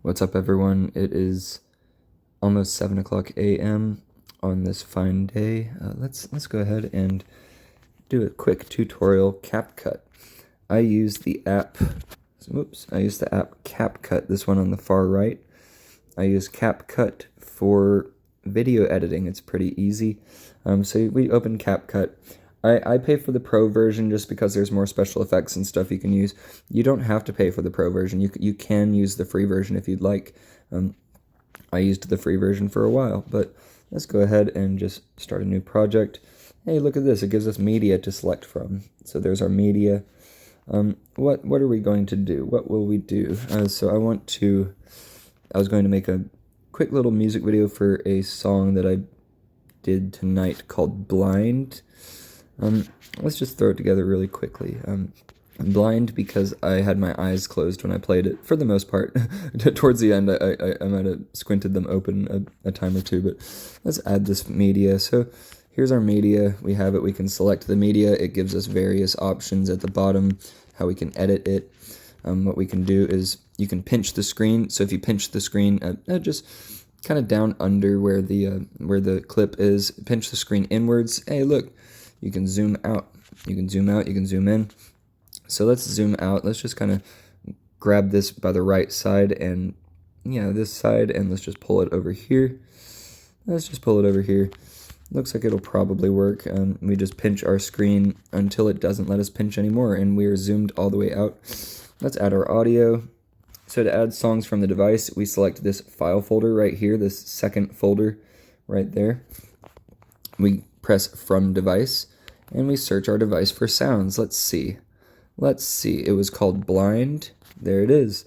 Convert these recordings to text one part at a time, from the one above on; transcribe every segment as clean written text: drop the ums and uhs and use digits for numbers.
What's up, everyone? It is almost 7 o'clock a.m. on this fine day. Let's go ahead and do a quick tutorial. CapCut. I use the app CapCut, this one on the far right. I use CapCut for video editing. It's pretty easy. So we open CapCut. I pay for the pro version just because there's more special effects and stuff you can use. You don't have to pay for the pro version. You can use the free version if you'd like. I used the free version for a while, but let's go ahead and just start a new project. Hey, look at this. It gives us media to select from. So there's our media. What are we going to do? What will we do? So I was going to make a quick little music video for a song that I did tonight called Blind. Let's just throw it together really quickly. I'm blind because I had my eyes closed when I played it, for the most part. Towards the end, I might have squinted them open a time or two, but let's add this media. So here's our media. We have it. We can select the media. It gives us various options at the bottom, how we can edit it. What we can do is you can pinch the screen. So if you pinch the screen, just kind of down under where the clip is, pinch the screen inwards. Hey, look. You can zoom out, you can zoom out, you can zoom in. So let's zoom out. Let's just kind of grab this by the right side and, this side, and let's just pull it over here. Let's just pull it over here. Looks like it'll probably work. We just pinch our screen until it doesn't let us pinch anymore, and we are zoomed all the way out. Let's add our audio. So to add songs from the device, we select this file folder right here, this second folder right there. We press from device, and we search our device for sounds. Let's see. It was called Blind. There it is.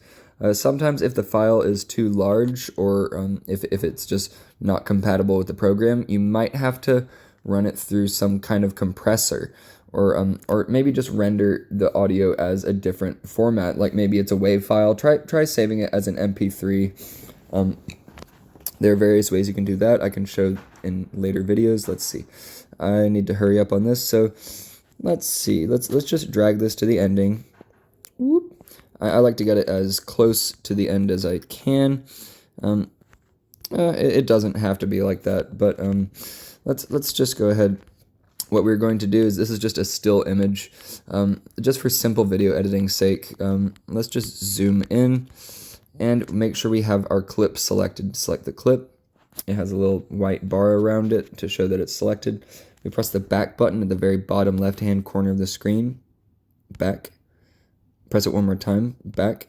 Sometimes if the file is too large, or if it's just not compatible with the program, you might have to run it through some kind of compressor, or maybe just render the audio as a different format. Like maybe it's a WAV file. Try saving it as an MP3. There are various ways you can do that. I can show in later videos. Let's see. I need to hurry up on this. So let's see. Let's just drag this to the ending. Whoop. I like to get it as close to the end as I can. It doesn't have to be like that, but let's just go ahead. What we're going to do is, this is just a still image, just for simple video editing's sake. Let's just zoom in and make sure we have our clip selected. Select the clip. It has a little white bar around it to show that it's selected. We press the back button at the very bottom left-hand corner of the screen. Back. Press it one more time. Back.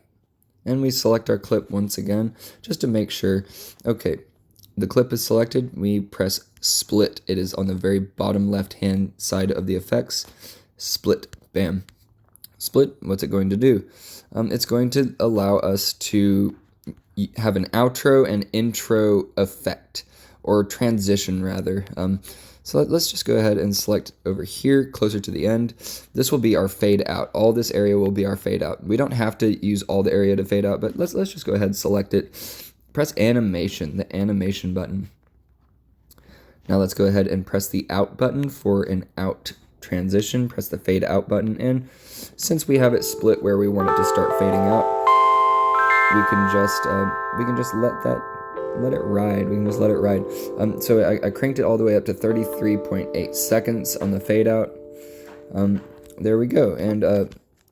And we select our clip once again, just to make sure. Okay, the clip is selected. We press split. It is on the very bottom left-hand side of the effects. Split. Bam. Split. What's it going to do? It's going to allow us to have an outro and intro effect, or transition rather. So let's just go ahead and select over here, closer to the end. This will be our fade out. All this area will be our fade out. We don't have to use all the area to fade out, but let's just go ahead and select it. Press animation, the animation button. Now let's go ahead and press the out button for an out transition. Press the fade out button, and since we have it split where we want it to start fading out, we can just let it ride. We can just let it ride. So I cranked it all the way up to 33.8 seconds on the fade out. There we go, and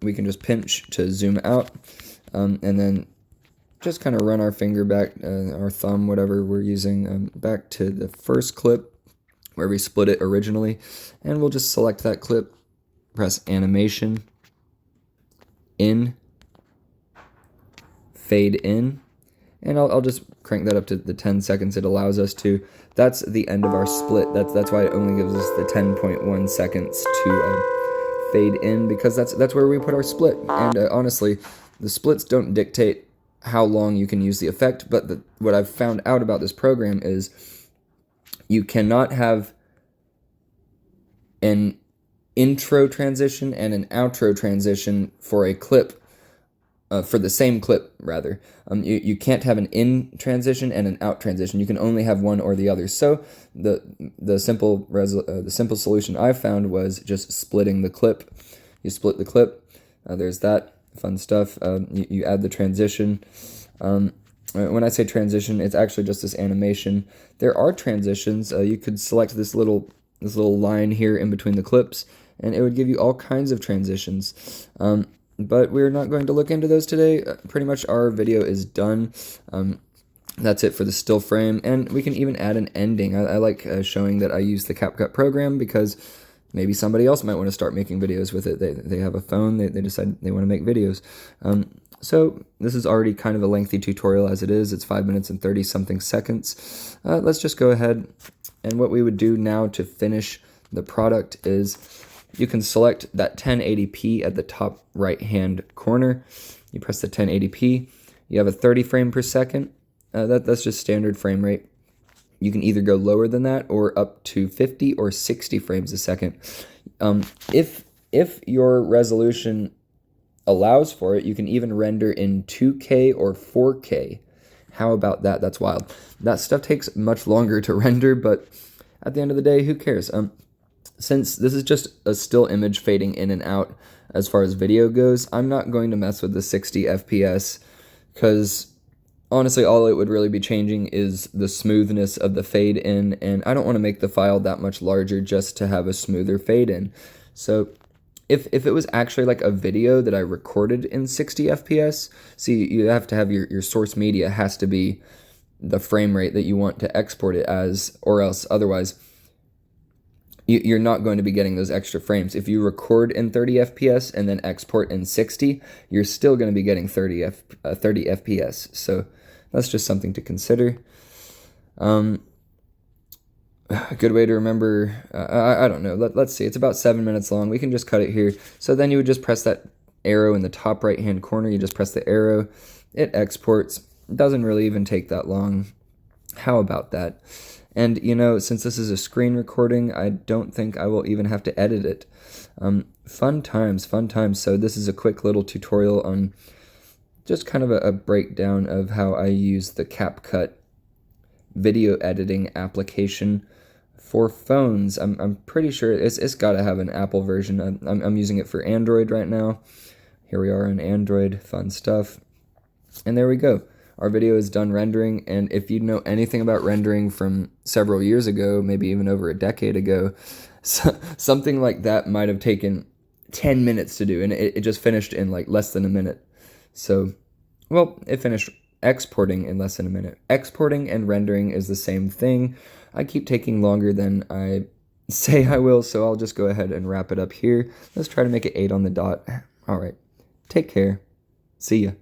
we can just pinch to zoom out, and then just kind of run our finger back, our thumb, whatever we're using, back to the first clip where we split it originally, and we'll just select that clip, press animation, in, fade in, and I'll just crank that up to the 10 seconds it allows us to. That's the end of our split. That's why it only gives us the 10.1 seconds to fade in, because that's where we put our split. And honestly, the splits don't dictate how long you can use the effect, but what I've found out about this program is you cannot have an intro transition and an outro transition for a clip, for the same clip, rather. You can't have an in transition and an out transition. You can only have one or the other. So the simple solution I found was just splitting the clip. You split the clip. There's that fun stuff. You add the transition. When I say transition, it's actually just this animation. There are transitions. You could select this little line here in between the clips, and it would give you all kinds of transitions. But we're not going to look into those today. Pretty much our video is done. That's it for the still frame, and we can even add an ending. I like showing that I use the CapCut program because maybe somebody else might want to start making videos with it. They have a phone, they decide they want to make videos. So this is already kind of a lengthy tutorial as it is. It's 5 minutes and 30 something seconds. Let's just go ahead, and what we would do now to finish the product is you can select that 1080p at the top right hand corner. You press the 1080p. You have a 30 frame per second. That's just standard frame rate. You can either go lower than that or up to 50 or 60 frames a second. If your resolution allows for it, you can even render in 2K or 4K. How about that? That's wild. That stuff takes much longer to render, but at the end of the day, who cares? Since this is just a still image fading in and out as far as video goes, I'm not going to mess with the 60 FPS because honestly, all it would really be changing is the smoothness of the fade in, and I don't want to make the file that much larger just to have a smoother fade in. So if it was actually like a video that I recorded in 60 FPS, see, you have to have your source media has to be the frame rate that you want to export it as, or else otherwise you're not going to be getting those extra frames. If you record in 30 FPS and then export in 60, you're still going to be getting 30 FPS. So that's just something to consider. A good way to remember, I don't know, let's see, it's about 7 minutes long. We can just cut it here. So then you would just press that arrow in the top right hand corner. You just press the arrow, it exports. It doesn't really even take that long. How about that? And, you know, since this is a screen recording, I don't think I will even have to edit it. Fun times, fun times. So this is a quick little tutorial on just kind of a breakdown of how I use the CapCut video editing application for phones. I'm pretty sure it's got to have an Apple version. I'm using it for Android right now. Here we are on Android, fun stuff. And there we go. Our video is done rendering, and if you know anything about rendering from several years ago, maybe even over a decade ago, something like that might have taken 10 minutes to do, and it just finished in like less than a minute. So, well, it finished exporting in less than a minute. Exporting and rendering is the same thing. I keep taking longer than I say I will, so I'll just go ahead and wrap it up here. Let's try to make it 8 on the dot. All right, take care. See ya.